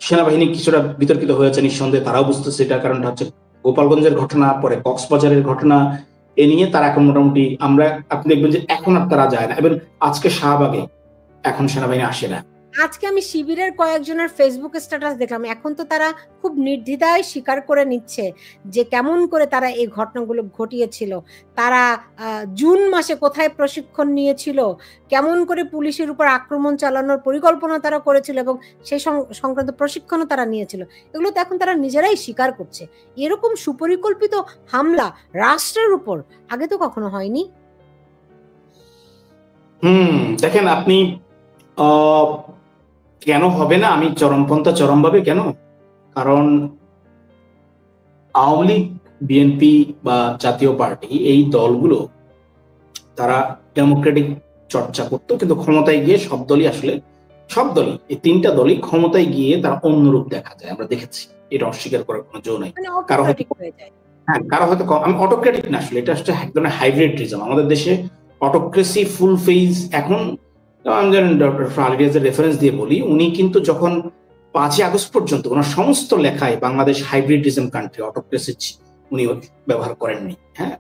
সেনাবাহিনী কিছুটা বিতর্কিত হয়েছে নিঃসন্দেহে, তারাও বুঝতেছে এটা, কারণটা হচ্ছে গোপালগঞ্জের ঘটনা, পরে কক্সবাজারের ঘটনা, এ নিয়ে তারা এখন মোটামুটি আপনি দেখবেন যে এখন আর তারা যায় না। এবং আজকে শাহবাগে এখন সেনাবাহিনী আসে না। আজকে আমি শিবিরের কয়েকজনের ফেসবুক স্ট্যাটাস দেখলাম, এখন তো তারা খুব নির্দ্বিধায় স্বীকার করে নিচ্ছে যে কেমন করে তারা এই ঘটনাগুলো ঘটিয়েছিল, তারা জুন মাসে কোথায় প্রশিক্ষণ নিয়েছিল, কেমন করে পুলিশের উপর আক্রমণ চালানোর পরিকল্পনা তারা করেছিল এবং সেই সংক্রান্ত প্রশিক্ষণও তারা নিয়েছিল। এগুলো তো এখন তারা নিজেরাই স্বীকার করছে। এরকম সুপরিকল্পিত হামলা রাষ্ট্রের উপর আগে তো কখনো হয়নি। দেখেন আপনি কেন হবে না, আমি চরমভাবে কেন, কারণ আওয়ামী লীগ, বিএনপি বা জাতীয় পার্টি, এই দলগুলো তারা ডেমোক্রেটিক চর্চা করতো, কিন্তু ক্ষমতায় গিয়ে সব দলই এই তিনটা দলই ক্ষমতায় গিয়ে তারা অন্যরূপ দেখা যায়, আমরা দেখেছি, এটা অস্বীকার করার কোনো জো নাই। কারো হয়তো আমি অটোক্রেটিক না, আসলে এটা হচ্ছে এক ধরনের হাইব্রিডিজম। আমাদের দেশে অটোক্রেসি ফুল ফেজ এখন, আমি জানেন ডক্টর আলিরিয়াজের রেফারেন্স দিয়ে বলি, উনি কিন্তু যখন 5ই আগস্ট পর্যন্ত ওনার সমস্ত লেখায় বাংলাদেশ হাইব্রিডিজম কান্ট্রি, অটোক্রেসি উনি ব্যবহার করেননি। হ্যাঁ,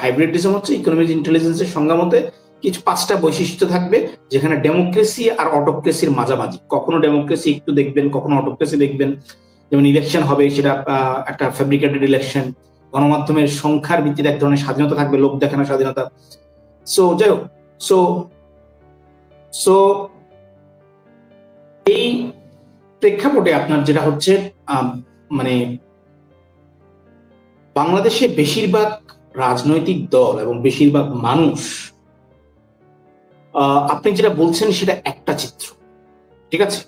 হাইব্রিডিজম হচ্ছে ইকোনমিক ইন্টেলিজেন্সের সংজ্ঞা মতে কিছু 5টা বৈশিষ্ট্য থাকবে, যেখানে ডেমোক্রেসি আর অটোক্রেসির মাঝামাঝি, কখনো ডেমোক্রেসি একটু দেখবেন, কখনো অটোক্রেসি দেখবেন। যেমন ইলেকশন হবে, সেটা একটা ফ্যাব্রিকেটেড ইলেকশন, গণমাধ্যমের সংখ্যার ভিত্তিতে এক ধরনের স্বাধীনতা থাকবে, লোক দেখানোর স্বাধীনতা। সো যাই হোক, সো এই প্রেক্ষাপটে আপনার যেটা হচ্ছে, মানে বাংলাদেশে বেশিরভাগ রাজনৈতিক দল এবং বেশিরভাগ মানুষ, আপনি যেটা বলছেন সেটা একটা চিত্র, ঠিক আছে?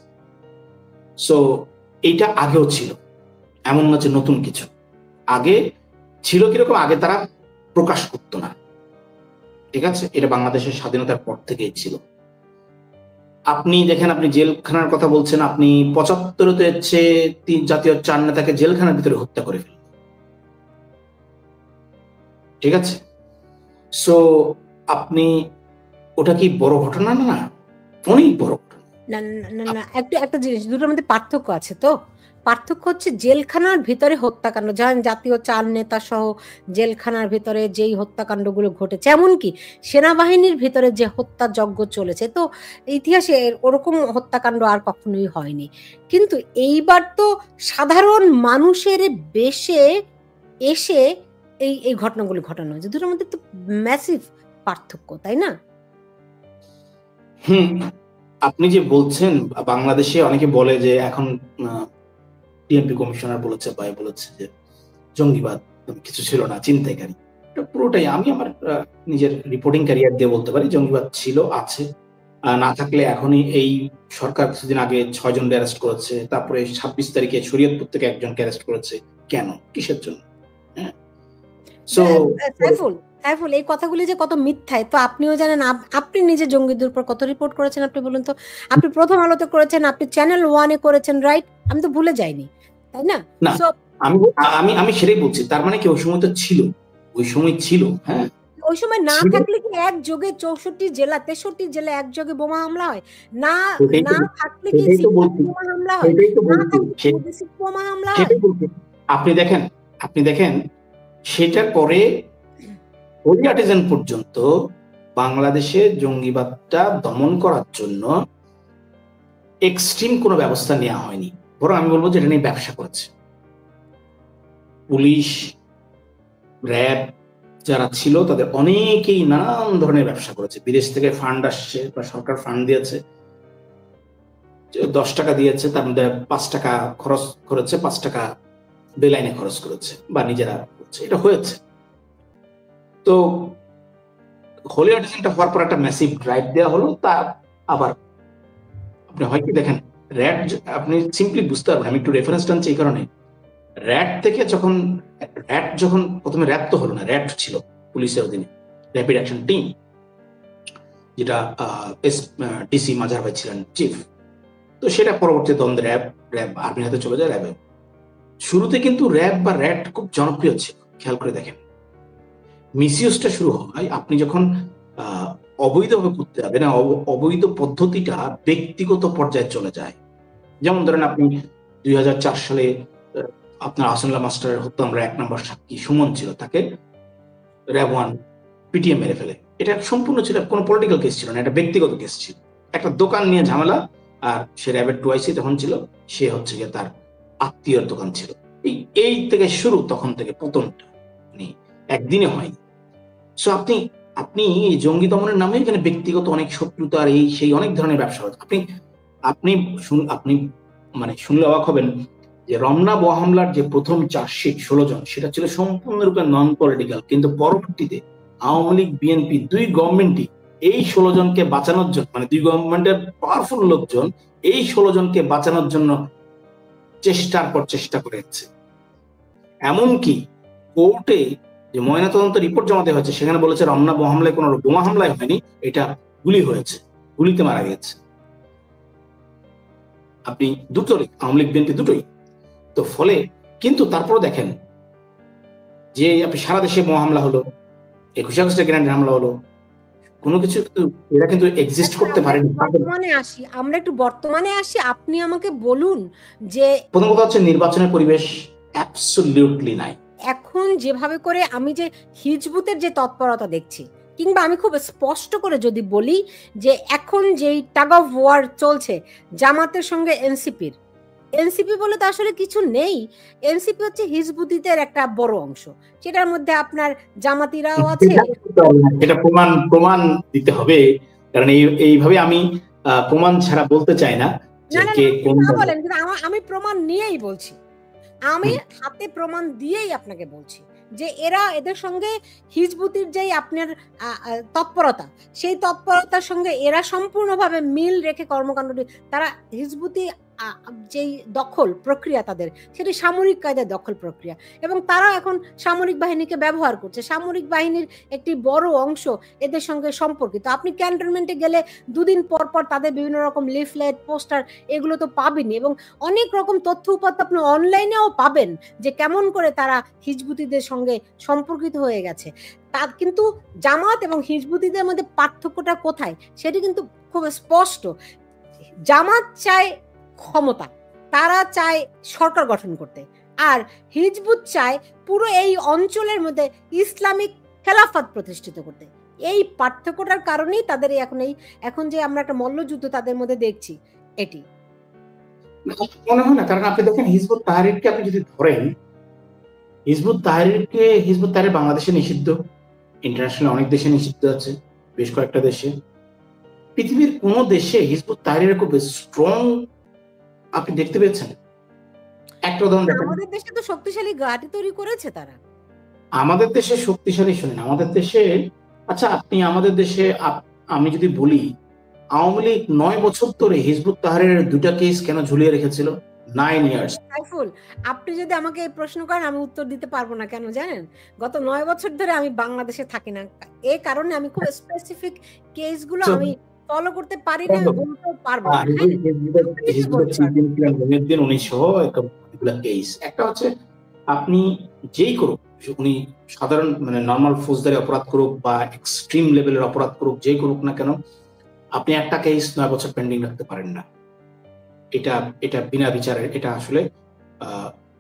সো এইটা আগেও ছিল, এমন না যে নতুন কিছু। আগে ছিল কিরকম, আগে তারা প্রকাশ করতো না, ঠিক আছে? এটা বাংলাদেশের স্বাধীনতার পর থেকেই ছিল। আপনি দেখেন, আপনি জেলখানার কথা বলছেন, আপনি 75-তে হচ্ছে জাতীয় 4 নেতাকে জেলখানার ভিতরে হত্যা করে ফেলেন, ঠিক আছে? সো আপনি, ওটা কি বড় ঘটনা না? অনেক বড় ঘটনা। না, একটা জিনিস, দুটোর মধ্যে পার্থক্য আছে। তো পার্থক্য হচ্ছে জেলখানার ভিতরে হত্যাকাণ্ড, যেমন জাতীয় 4 নেতা সহ জেলখানার ভিতরে যেই হত্যাকাণ্ডগুলো ঘটেছে, এমনকি সেনাবাহিনীর ভিতরে যে হত্যাযজ্ঞ চলেছে, তো ইতিহাসে ওরকম হত্যাকাণ্ড আর কখনোই হয়নি। কিন্তু এইবার তো সাধারণ মানুষের বেশে এসে এই ঘটনাগুলো ঘটানো হয়েছে। দুটোর মধ্যে তো ম্যাসিভ পার্থক্য, তাই না? আপনি যে বলছেন, বাংলাদেশে অনেকে বলে যে এখন ডিএমপি কমিশনার বলেছে যে জঙ্গিবাদ কিছু ছিল না, ছিনতাইকারী। পুরোটাই আমি আমার নিজের রিপোর্টিং ক্যারিয়ার দিয়ে বলতে পারি, জঙ্গিবাদ ছিল, আছে। না থাকলে এখনই এই সরকার কিছুদিন আগে 6 জনকে অ্যারেস্ট করেছে, তারপরে 26 তারিখে শরীয়তপুর থেকে একজনকে অ্যারেস্ট করেছে। কেন, কিসের জন্য? সাইফুল, এই কথাগুলি যে কত মিথ্যায় তো আপনিও জানেন। আপনি নিজে জঙ্গিদের উপর কত রিপোর্ট করেছেন আপনি বলুন তো? আপনি প্রথম আলোতে করেছেন, আপনি চ্যানেল 1-এ করেছেন, রাইট? আমি তো ভুলে যাইনি, তাই না? আমি সেটাই বলছি, তার মানে কি ওই সময় তো ছিল, ওই সময় ছিল। হ্যাঁ, ওই সময় না থাকলে কি একযোগে 64 জেলা 63 জেলা একযোগে বোমা হামলা হয়? না থাকলে কি বোমা হামলা হয়? বোমা হামলা হয়? আপনি দেখেন সেটা করে হোলি আর্টিজান পর্যন্ত বাংলাদেশে জঙ্গিবাদটা দমন করার জন্য এক্সট্রিম কোনো ব্যবস্থা নেওয়া হয়নি, বরং আমি বলবো যে এটা নিয়ে ব্যবসা করেছে পুলিশ, র্যাব যারা ছিল তাদের অনেকেই নানান ধরনের ব্যবসা করেছে। বিদেশ থেকে ফান্ড আসছে বা সরকার ফান্ড দিয়েছে, 10 টাকা দিয়েছে, তার মধ্যে 5 টাকা খরচ করেছে, 5 টাকা বেলাইনে খরচ করেছে বা নিজেরা করছে, এটা হয়েছে। তো হোলি আর্টিজানটা হওয়ার পর একটা ম্যাসিভ ড্রাইভ দেওয়া হলো। তা আবার আপনি হয় কি দেখেন, র্যাট, আপনি সিম্পলি বুঝতে পারবেন, আমি একটু রেফারেন্স টানছি এই কারণে, র্যাট থেকে যখন প্রথমে র্যাব তো হলো না, র্যাট ছিল পুলিশের অধীনে, র্যাপিড অ্যাকশন টিম, যেটা ডিসি মাজার ভাই ছিলেন চিফ। তো সেটা পরবর্তী দ্বন্দ্বে র্যাব আর্মির হাতে চলে যায়। র্যাবে শুরুতে কিন্তু র্যাব বা র্যাট খুব জনপ্রিয় ছিল, খেয়াল করে দেখেন। মিসইউজটা শুরু হয় আপনি যখন অবৈধভাবে করতে যাবে না, অবৈধ পদ্ধতিটা ব্যক্তিগত পর্যায়ে চলে যায়, যেমন ধরেন আপনি 2004 সালে আপনার আহসানুল্লাহ মাস্টারের হত্যা আমরা 1 নম্বর সাক্ষী সুমন ছিল, তাকে র্যাব 1 পিটিএম মেরে ফেলে। এটা সম্পূর্ণ ছিল কোনো পলিটিক্যাল কেস ছিল না, এটা ব্যক্তিগত কেস ছিল। একটা দোকান নিয়ে ঝামেলা, আর সে র্যাবের 2IC তখন ছিল, সে হচ্ছে গিয়ে তার আত্মীয়র দোকান ছিল। এই থেকে শুরু, তখন থেকে পতনটা একদিনে হয়নি। সো আপনি জঙ্গি দমনের নামে এখানে ব্যক্তিগত অনেক শত্রুতা আর এই সেই অনেক ধরনের ব্যবসা হচ্ছে। আপনি মানে শুনলে অবাক হবেন যে রমনা বোমা হামলার যে প্রথম চার্জশিট 16 জন, সেটা ছিল সম্পূর্ণরূপে নন পলিটিক্যাল, কিন্তু পরবর্তীতে আওয়ামী লীগ বিএনপি দুই গভর্নমেন্টই এই 16 জনকে বাঁচানোর জন্য, মানে দুই গভর্নমেন্টের পাওয়ারফুল লোকজন এই 16 জনকে বাঁচানোর জন্য চেষ্টার পর চেষ্টা করেছে। এমনকি কোর্টে যে ময়নাতদন্ত রিপোর্ট জমাতে হয়েছে, সেখানে বলেছে রমনা বোমা হামলায় কোনো বোমা হামলায় হয়নি, এটা গুলি হয়েছে, গুলিতে মারা গেছে। আপনি দুটোই, আওয়ামী লীগ বিএনপি দুটোই। তো ফলে কিন্তু তারপরে দেখেন যে আপনি সারা দেশে বোমা হামলা হলো, 21 আগস্টে গ্রেনেড হামলা হলো, কোনো কিছু এরা কিন্তু এক্সিস্ট করতে পারেনি। আমরা একটু বর্তমানে আসি। আপনি আমাকে বলুন যে প্রথম কথা হচ্ছে নির্বাচনের পরিবেশ অ্যাবসলিউটলি নাই এখন। যেভাবে করে আমি যে হিজবুতের যে তৎপরতা দেখছি, কিংবা আমি খুব স্পষ্ট করে যদি বলি যে এখন যেই টাগ অফ ওয়ার চলছে জামাতের সঙ্গে এনসিপির, এনসিপি বলে তো আসলে কিছু নেই। এনসিপি হচ্ছে হিজবুতিদের একটা বড় অংশ, সেটার মধ্যে আপনার জামাতিরাও আছে। এটা প্রমাণ দিতে হবে, কারণ এইভাবে আমি প্রমাণ ছাড়া বলতে চাই না যে কে কোন বলেন, কিন্তু আমি প্রমাণ নিয়েই বলছি, আমি হাতে প্রমাণ দিয়েই আপনাকে বলছি যে এদের সঙ্গে হিজবুতির যে আপনার তৎপরতা, সেই তৎপরতার সঙ্গে এরা সম্পূর্ণভাবে মিল রেখে কর্মকাণ্ডটি, তারা হিজবুতি যেই দখল প্রক্রিয়া তাদের, সেটি সামরিক কায়দায় দখল প্রক্রিয়া, এবং তারা এখন সামরিক বাহিনীকে ব্যবহার করছে। সামরিক বাহিনীর একটি বড় অংশ এদের সঙ্গে সম্পর্কিত। আপনি ক্যান্টনমেন্টে গেলে দুদিন পর পর তাদের বিভিন্ন রকম লিফলেট, পোস্টার, এগুলো তো পাবেনই, এবং অনেক রকম তথ্য উপাত্ত আপনি অনলাইনেও পাবেন যে কেমন করে তারা হিজবুতিদের সঙ্গে সম্পর্কিত হয়ে গেছে। তার কিন্তু জামাত এবং হিজবুতিদের মধ্যে পার্থক্যটা কোথায় সেটি কিন্তু খুব স্পষ্ট। জামাত চায় ক্ষমতা, তারা চায় সরকার গঠন করতে, আর হিজবুত চায় পুরো এই অঞ্চলের মধ্যে ইসলামিক খেলাফত প্রতিষ্ঠিত করতে। এই পার্থক্যটার কারণেই তাদের এখন যে আমরা একটা মল্লযুদ্ধ তাদের মধ্যে দেখছি, এটি মনে হয় না। কারণ আপনি দেখেন হিজবুত তাহরিরকে আপনি যদি ধরেন, হিজবুত তাহরির বাংলাদেশে নিষিদ্ধ, ইন্টারন্যাশনাল অনেক দেশে নিষিদ্ধ আছে, বেশ কয়েকটা দেশে। পৃথিবীর কোন দেশে হিজবুত তাহরিরের খুব স্ট্রং আপনি দেখতে পেয়েছেন? একটা উদাহরণ দেখেন, আমাদের দেশে তো শক্তিশালী ঘাঁটি তৈরি করেছে তারা। আমাদের দেশে শক্তিশালী, শুনেন, আমাদের দেশে, আচ্ছা আপনি আমাদের দেশে, আমি যদি বলি আওয়ামী লীগ 9 বছর ধরে হিজবুত তাহরিরের 2টা কেস কেন ঝুলিয়ে রেখেছিল? 9 ইয়ার্স। সাইফুল, আপনি যদি আমাকে এই প্রশ্ন করেন আমি উত্তর দিতে পারবো না। কেন জানেন? গত 9 বছর ধরে আমি বাংলাদেশে থাকি না, এই কারণে আমি খুব স্পেসিফিক কেসগুলো আমি ফলো করতে পারি না, বলতেও পারবো না। একটা হচ্ছে আপনি যেই করুক, উনি সাধারণ মানে নর্মাল ফৌজদারি অপরাধ করুক বা এক্সট্রিম লেভেলের অপরাধ করুক, যেই করুক না কেন, আপনি একটা কেস 9 বছর পেন্ডিং রাখতে পারেন না। এটা বিনা বিচারে, এটা আসলে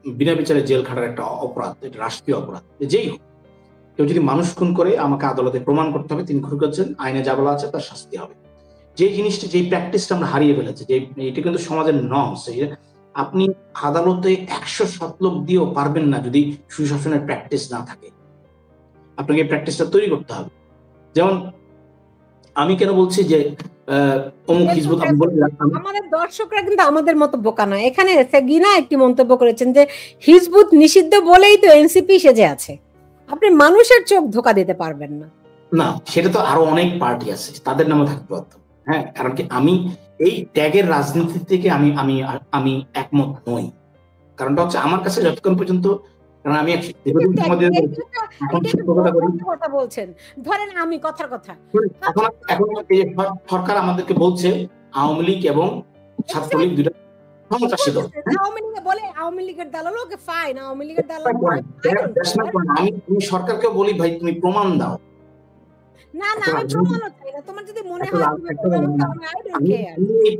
বিনা বিচারে জেল খাটার একটা অপরাধ, এটা রাষ্ট্রীয় অপরাধ। যেই হোক, কেউ যদি মানুষ খুন করে আমাকে আদালতে প্রমাণ করতে হবে তিনি খুন করেছেন, আইনে যা বলা আছে তার শাস্তি হবে। যে জিনিসটা, যেই প্র্যাকটিসটা আমরা হারিয়ে ফেলেছি, যে এটা কিন্তু সমাজের নর্মস। আপনি আদালতে 107 লোক দিয়েও পারবেন না যদি সুশাসনের প্র্যাকটিস না থাকে। আপনাকে এই প্র্যাকটিসটা তৈরি করতে হবে। যেমন আমি কেন বলছি যে আমাদের দর্শকরা কিন্তু আমাদের মতো বোকা নয়। এখানে সেগিনা একটি মন্তব্য করেছেন যে হিজবুত নিষিদ্ধ বলেই তো এনসিপি সেজে আছে। আপনি মানুষের চোখ ধোকা দিতে পারবেন না। না, সেটা তো আরো অনেক পার্টি আছে, তাদের নামে থাকতে পারত। হ্যাঁ, কারণ কি আমি এই ট্যাগের রাজনীতি থেকে আমি একমত নই। কারণটা হচ্ছে আমার কাছে যতক্ষণ পর্যন্ত, কারণ আমি কথা বলছেন, ধরেন আমি কথার কথা, এখন সরকার আমাদেরকে বলছে আওয়ামী লীগ এবং ছাত্রলীগ দুটো সন্ত্রাসী দল। আওয়ামী লীগের দালাল, ওকে ফাইন, আওয়ামী লীগের দালাল। আমি সরকারকে বলি ভাই তুমি প্রমাণ দাও। না না, আমি প্রমাণও চাই না। তোমার যদি মনে হয়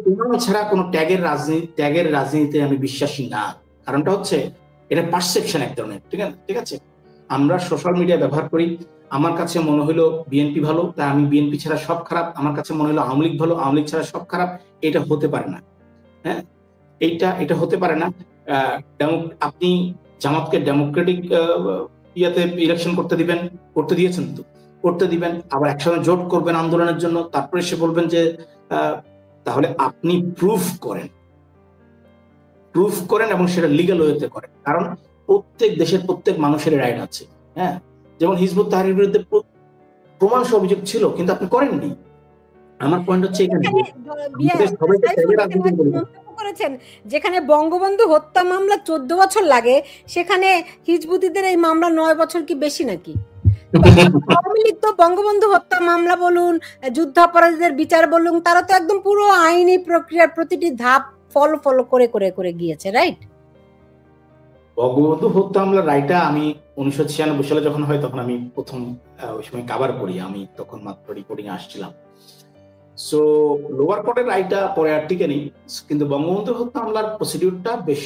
প্রমাণ ছাড়া কোনো ত্যাগের রাজনীতিতে আমি বিশ্বাসী না। কারণটা হচ্ছে এটা পারসেপশন এক ধরনের, ঠিক আছে। আমরা সোশ্যাল মিডিয়া ব্যবহার করি, আমার কাছে মনে হলো বিএনপি ভালো, তাই আমি বিএনপি ছাড়া সব খারাপ। আমার কাছে মনে হলো আওয়ামী লীগ ভালো, আওয়ামী লীগ ছাড়া সব খারাপ। এটা হতে পারে না। হ্যাঁ, এটা হতে পারে না। আপনি জামাতকে ডেমোক্রেটিক ইয়াতে ইলেকশন করতে দিয়েছেন তো, করতে দিবেন, আবার একসঙ্গে জোট করবেন আন্দোলনের জন্য, তারপরে এসে বলবেন যে তাহলে আপনি প্রুফ করেন এবং সেটা লিগ্যাল ওয়েতে করেন। কারণ প্রত্যেক দেশের প্রত্যেক মানুষের রাইট আছে। হ্যাঁ, যেমন হিজবুত তাহরীরের বিরুদ্ধে প্রমাণ সহ অভিযোগ ছিল, কিন্তু আপনি করেননি। আমার পয়েন্ট হচ্ছে এখানে করেছেন যেখানে বঙ্গবন্ধু হত্যা মামলা 14 বছর লাগে, সেখানে হিজবুতিদের এই মামলা 9 বছর কি বেশি নাকি? আওয়ামী লীগ তো বঙ্গবন্ধু হত্যা মামলা বলুন, যুদ্ধাপরাধীদের বিচার বলুন, তারা তো একদম পুরো আইনি প্রক্রিয়ার প্রতিটি ধাপ ফলো করে গিয়েছে, রাইট? বঙ্গবন্ধু হত্যা মামলার রায়টা আমি 1996 সালে যখন হয়, তখন আমি প্রথম ওই সময় কাভার করি, আমি তখন মাত্র রিপোর্টিং আসছিলাম। সো লোয়ার কোর্টের রায়টা পরে আর টিকে নেই, কিন্তু বঙ্গবন্ধু হত্যা মামলার প্রসিডিউরটা বেশ,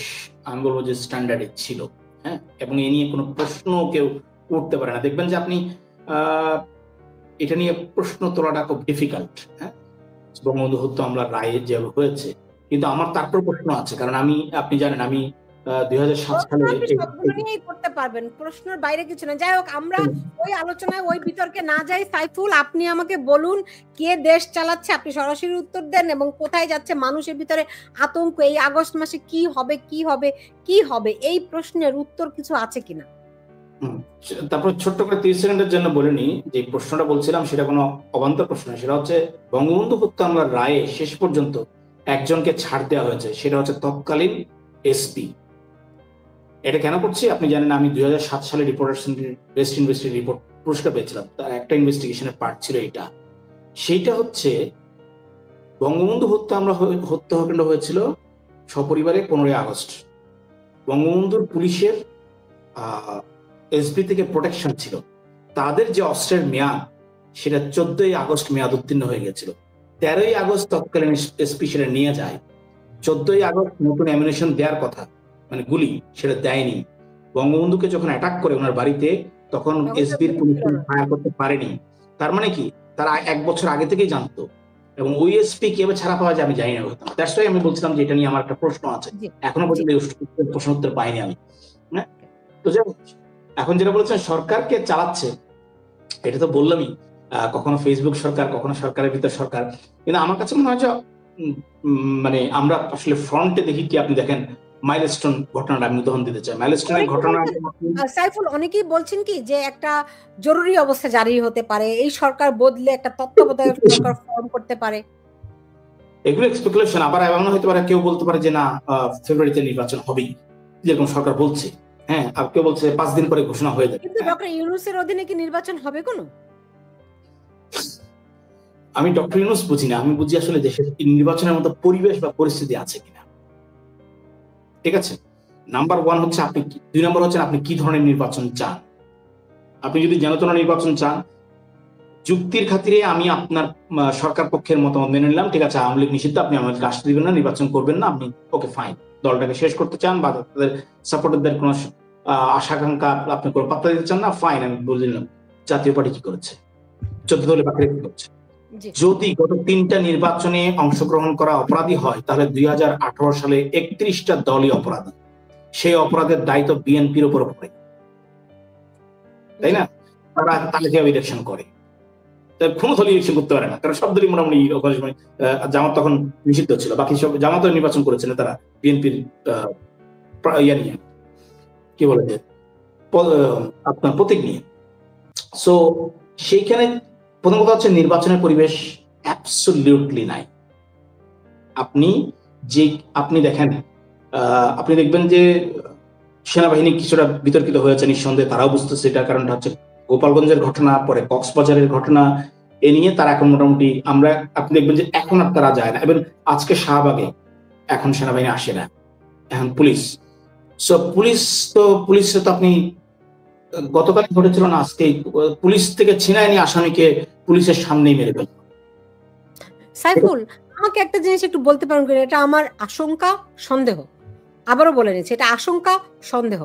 আমি বলবো যে স্ট্যান্ডার্ডে ছিল। হ্যাঁ, এবং এ নিয়ে কোনো প্রশ্ন কেউ করতে পারে না। দেখবেন যে আপনি এটা নিয়ে প্রশ্ন তোলাটা খুব ডিফিকাল্ট। হ্যাঁ, বঙ্গবন্ধু হত্যা মামলার রায় যেভাবে হয়েছে, কিন্তু আমার তারপর প্রশ্ন আছে, কারণ আপনি জানেন আমি 2007 সালে করতে পারবেন, প্রশ্নের বাইরে কিছু না। যাই হোক, আমরা ওই আলোচনায় ওই বিতর্কে না যাই। সাইফুল, আপনি আমাকে বলুন কে দেশ চালাচ্ছে, আপনি সরাসরি উত্তর দেন, এবং কোথায় যাচ্ছে মানুষের ভিতরে আতঙ্ক, এই আগস্ট মাসে কি হবে এই প্রশ্নের উত্তর কিছু আছে কিনা? তারপর ছোট্ট করে 30 সেকেন্ডের জন্য বলে নি, যে প্রশ্নটা বলছিলাম সেটা কোনো অবান্তর প্রশ্ন, সেটা হচ্ছে বঙ্গবন্ধু হত্যা মামলার রায়ে শেষ পর্যন্ত একজনকে ছাড় দেওয়া হয়েছে, সেটা হচ্ছে তৎকালীন এসপি। এটা কেন করছি আপনি জানেন, আমি 2007 সালে রিপোর্টার্স বেস্ট ইনভেস্টিগেশন রিপোর্ট পুরস্কার পেয়েছিলাম, তার একটা ইনভেস্টিগেশনের পার্ট ছিল সেইটা হচ্ছে বঙ্গবন্ধু হত্যাকাণ্ড হয়েছিল সপরিবারে 15 আগস্ট। বঙ্গবন্ধুর পুলিশের এসপি থেকে প্রোটেকশন ছিল, তাদের যে অস্ত্রের মেয়াদ সেটা 14 আগস্ট মেয়াদ উত্তীর্ণ হয়ে গেছিল। 13 আগস্ট তৎকালীন এসপি সেটা নিয়ে যায়। 14 আগস্ট নতুন অ্যামিনেশন দেওয়ার কথা, মানে গুলি, সেটা দেয়নি। বঙ্গবন্ধুকে যখন অ্যাটাক করে ওনার বাড়িতে, তখন এসবির পুলিশ ফায়ার করতে পারেনি। তার মানে কি, তারা 1 বছর আগে থেকেই জানতো। এবং ওই এসপি কিভাবে ছাড়া পাওয়া যায় আমি জানি না। দ্যাটস ওয়াই আমি বলছিলাম যে এটা নিয়ে আমার একটা প্রশ্ন আছে, এখনো পর্যন্ত প্রশ্ন উত্তর পাইনি আমি। হ্যাঁ, তো এখন যেটা বলেছেন সরকারকে চালাচ্ছে, এটা তো বললামই, কখনো ফেসবুক সরকার, কখনো সরকারের ভিতর সরকার। কিন্তু আমার কাছে মনে হয় যে মানে আমরা আসলে ফ্রন্টে দেখি কি, আপনি দেখেন মাইলস্টোন ঘটনাটা আমি উদাহরণ দিতে চাই। মাইলস্টোনের ঘটনা সাইফুল, অনেকেই বলছেন কি যে একটা জরুরি অবস্থা জারি হতে পারে, এই সরকার বদলে একটা তত্ত্বাবধায়ক সরকার ফর্ম করতে পারে। এগুলো স্পেকুলেশন। আবার এমন হতে পারে, কেউ বলতে পারে যে না, ফেব্রুয়ারিতে নির্বাচন হবেই, যেরকম সরকার বলছে। হ্যাঁ, আর কেউ বলছে 5 দিন পরে ঘোষণা হয়ে যাবে। কিন্তু ডক্টর ইউনূসের অধীনে কি নির্বাচন হবে কোনো? আমি ডক্টর ইউনূস বুঝি না, আমি বুঝি আসলে দেশের নির্বাচনের মতো পরিবেশ বা পরিস্থিতি আছে কিনা। ঠিক আছে, নাম্বার 1 হচ্ছে আপনি, 2 নম্বর হচ্ছে আপনি কি ধরনের নির্বাচন চান। আপনি যদি জনতনা নির্বাচন চান, যুক্তির খাতিরে আমি আপনার সরকার পক্ষের মতামত মেনে নিলাম, ঠিক আছে, আওয়ামী লীগ নিষিদ্ধ, আপনি আমাদেরকে আসতে দিবেন না, নির্বাচন করবেন না, আপনি ওকে ফাইন। দলটাকে শেষ করতে চান বা তাদের সাপোর্টারদের কোনো আশাকাঙ্ক্ষা আপনি কোনো পাত্তা দিতে চান না, ফাইন। আমি বলে দিলাম জাতীয় পার্টি কি করেছে, 14 দলের বাকি কি করছে। যদি গত 3টা নির্বাচনে অংশগ্রহণ করা অপরাধী হয়, তাহলে 2018 সালে 31টা দলই অপরাধী। সেই অপরাধের দায়িত্ব বিএনপির উপর পড়ে, তাই না? তারা তালিকা ইলেকশন করে, কোনো দলই ইলেকশন করতে পারে না, কারণ সব দলই মোটামুটি জামাত তখন নিষিদ্ধ ছিল, বাকি সব জামাতও নির্বাচন করেছিল তারা বিএনপির ইয়া নিয়ে, কি বলে যে আপনার প্রতীক নিয়ে। সো সেইখানে প্রথম কথা হচ্ছে নির্বাচনের পরিবেশ অ্যাবসলিউটলি নাই। আপনি দেখেন, আপনি দেখবেন যে সেনাবাহিনী কিছুটা বিতর্কিত হয়েছে, নিঃসন্দেহে তারাও বুঝতেছে এটা। কারণটা হচ্ছে গোপালগঞ্জের ঘটনা, পরে কক্সবাজারের ঘটনা, এ নিয়ে তারা এখন মোটামুটি, আপনি দেখবেন যে এখন আর তারা যায় না। এবং আজকে শাহবাগে এখন সেনাবাহিনী আসে না, এখন পুলিশ। সো পুলিশে তো আপনি গতকাল ঘটেছিল না, আজকে পুলিশ থেকে ছিনায় নিয়ে আসামিকে পুলিশের সামনেই মেরে ফেলবে। সাইফুল, আমাকে একটা জিনিস একটু বলতে পারেন কিনা? এটা আমার আশঙ্কা, সন্দেহ, আবারও বলে নিচ্ছি, এটা আশঙ্কা, সন্দেহ।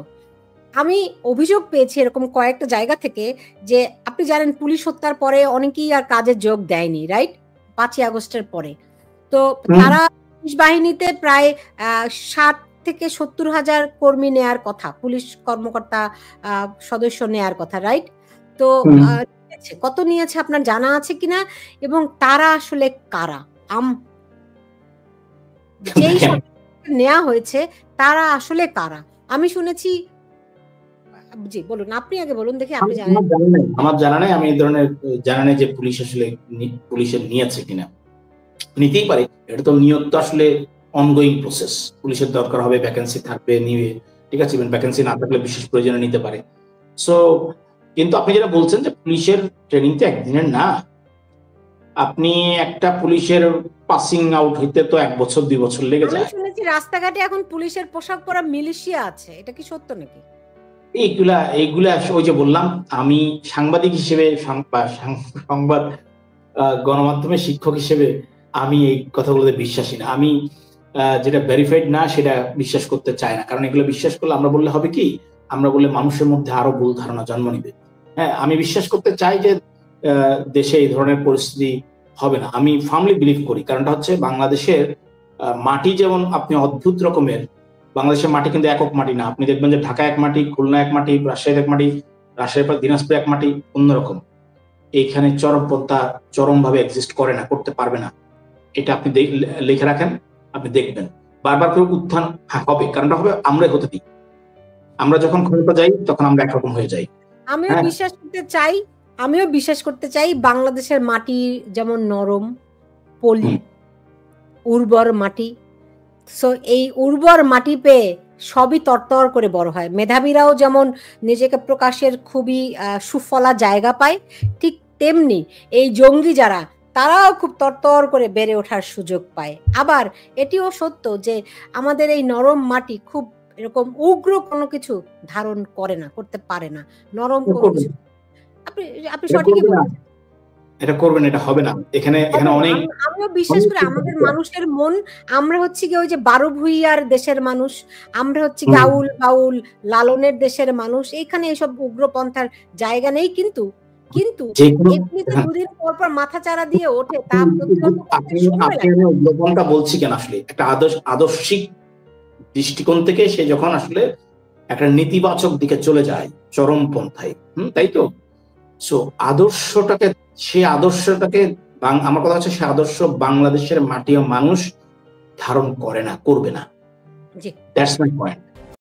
আমি অভিযোগ পেয়েছি এরকম কয়েকটা জায়গা থেকে যে আপনি জানেন পুলিশ হত্যার পরে অনেকেই আর কাজে যোগ দেয়নি, রাইট? 5ই আগস্টের পরে তো তারা পুলিশ বাহিনীতে প্রায় 60 থেকে 70,000 কর্মী নেয়ার কথা, পুলিশ কর্মকর্তা সদস্য নেয়ার কথা, রাইট? তো কত নিয়েছে আপনার জানা আছে কিনা? এবং তারা আসলে কারা? যেই নেওয়া হয়েছে তারা আসলে কারা? আমি শুনেছি, জি বলুন, আপনি আগে বলুন দেখি। আপনি জানেন? আমার জানা নাই, আমি এই ধরনের জানা নাই যে পুলিশ আসলে পুলিশের নিয়েছে কিনা। নিতেই পারে, এটা তো নিয়োগ তো আসলে অনগোয়িং প্রসেস। পুলিশের দরকার হবে, ভ্যাকেন্সি থাকবে, নিবে, ঠিক আছে, ভ্যাকেন্সি না থাকলে বিশেষ প্রয়োজনে নিতে পারে। সো কিন্তু আপনি যেটা বলছেন যে পুলিশের ট্রেনিং তো একদিনের না, আপনি একটা পুলিশের পাসিং আউট হইতে তো 1 বছর 2 বছর লেগে যায়। আমি শুনেছি রাস্তাঘাটে এখন পুলিশের পোশাক পরা মিলিশিয়া আছে, এটা কি সত্য নাকি? এইগুলা ওই যে বললাম, আমি সাংবাদিক হিসেবে, সংবাদ গণমাধ্যমের শিক্ষক হিসেবে আমি এই কথাগুলোতে বিশ্বাসী না। আমি যেটা ভেরিফাইড না সেটা বিশ্বাস করতে চাই না, কারণ এগুলো বিশ্বাস করলে আমরা বললে হবে কি, আমরা বললে মানুষের মধ্যে আরো ভুল ধারণা জন্ম নিবে। হ্যাঁ, আমি বিশ্বাস করতে চাই যে দেশে এই ধরনের পরিস্থিতি হবে না। আমি ফার্মলি বিলিভ করি, কারণটা হচ্ছে বাংলাদেশের মাটি যেমন আপনি অদ্ভুত রকমের, বাংলাদেশের মাটি কিন্তু একক মাটি না। আপনি দেখবেন যে ঢাকা এক মাটি, খুলনা এক মাটি, রাজশাহী এক মাটি, রাজশাহীর পর দিনাজপুর এক মাটি, অন্যরকম। এইখানে চরমপন্থা চরমভাবে এক্সিস্ট করে না, করতে পারবে না। এটা আপনি লিখে রাখেন, আপনি দেখবেন বারবার করে উত্থান হবে। কারণটা হবে আমরাই হতে দিই। আমরা যখন ক্ষমতা যাই তখন আমরা একরকম হয়ে যাই। আমিও বিশ্বাস করতে চাই বাংলাদেশের মাটি যেমন নরম, পলি, উর্বর মাটি। সো এই উর্বর মাটি পেয়ে সবই তরতর করে বড় হয়। মেধাবীরাও যেমন নিজেকে প্রকাশের খুবই সুফলা জায়গা পায়, ঠিক তেমনি এই জঙ্গি যারা, তারাও খুব তরতর করে বেড়ে ওঠার সুযোগ পায়। আবার এটিও সত্য যে আমাদের এই নরম মাটি খুব এরকম উগ্র কোনো কিছু ধারণ করে না, করতে পারে না, নরম কোনো কিছু। আপনি সঠিকই বলেছেন, এটা করবেন, এটা হবে না। এখানে অনেক, আমিও বিশ্বাস করি আমাদের মানুষের মন, আমরা হচ্ছে কি ওই যে 12 ভূঁইয়ার দেশের মানুষ, আমরা হচ্ছে কি আউল বাউল লালনের দেশের মানুষ। এইখানে এসব উগ্রপন্থার জায়গা নেই। কিন্তু এমনিতে দুদিন পর পর মাথা চারা দিয়ে ওঠে, তা প্রতিহত করতে সময় লাগে। আমি উগ্রপন্থা বলছি কেন, আসলে একটা আদর্শিক দৃষ্টিকোণ থেকে সে যখন আসলে একটা নেতিবাচক দিকে চলে যায়, চরমপন্থায়, তাই তো। সো সে আদর্শটাকে আমার কথা হচ্ছে, সে আদর্শ বাংলাদেশের মাটি ও মানুষ ধারণ করে না, করবে না। That's my point.